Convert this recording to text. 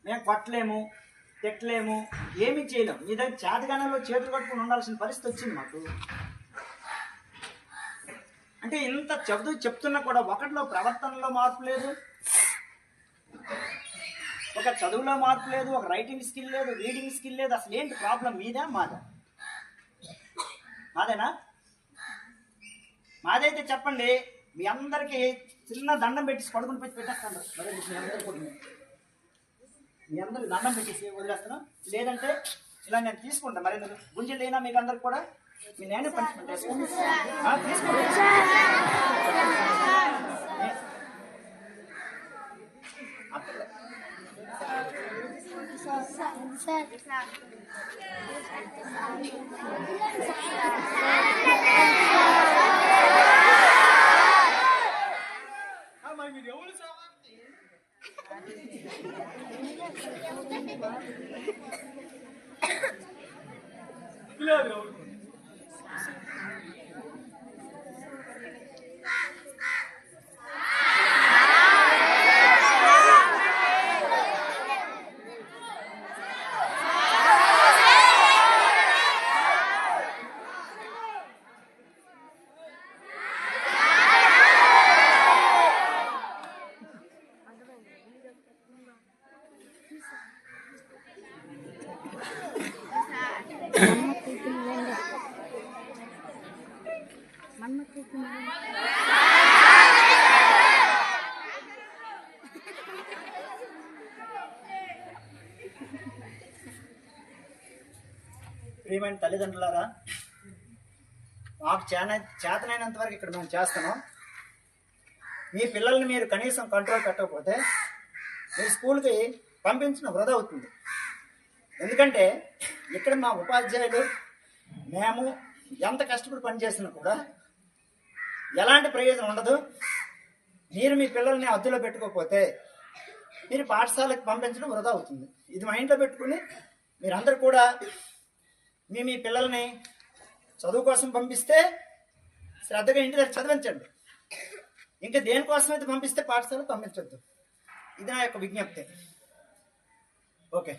మేము కొట్టలేము, తిట్టలేము, ఏమీ చేయలేము. మీ దగ్గర చేతగానంలో చేతులు కట్టుకుని ఉండాల్సిన పరిస్థితి వచ్చింది మాకు. అంటే ఇంత చెప్తున్నా కూడా ఒకటిలో ప్రవర్తనలో మార్పు లేదు, ఒక చదువులో మార్పు లేదు, ఒక రైటింగ్ స్కిల్ లేదు, రీడింగ్ స్కిల్ లేదు. అసలు ఏంటి ప్రాబ్లం? మీదా మాదా? మాదేనా? మాదైతే చెప్పండి. మీ అందరికీ చిన్న దండం పెట్టేసి పడుకుని పెట్టి పెట్టేస్తాను. మరి మీ అందరికి దండం పెట్టేసి వదిలేస్తాను. లేదంటే ఇలా నేను తీసుకుంటాను. మరి గుంజలు అయినా మీకు అందరికి కూడా మీ నేను పనిష్మెంట్ వేసుకుంటాను. ప్రియమైన తల్లిదండ్రులారా, మాకు చేతనైనంత వరకు ఇక్కడ మేము చేస్తున్నాం. మీ పిల్లల్ని మీరు కనీసం కంట్రోల్ పెట్టకపోతే మీ స్కూల్కి పంపించిన వృధా అవుతుంది. ఎందుకంటే ఇక్కడ మా ఉపాధ్యాయులు మేము ఎంత కష్టపడి పనిచేసినా కూడా ఎలాంటి ప్రయోజనం ఉండదు. మీరు మీ పిల్లల్ని అద్దులో పెట్టుకోకపోతే మీరు పాఠశాలకు పంపించడం వృధా అవుతుంది. ఇది మైండ్లో పెట్టుకుని మీరందరూ కూడా మీ పిల్లల్ని చదువు కోసం పంపిస్తే శ్రద్ధగా ఇంటి దగ్గర చదివించండి. ఇంకా దేనికోసం అయితే పంపిస్తే పాఠశాలకు పంపించొద్దు. ఇది నా యొక్క విజ్ఞప్తి. ఓకే.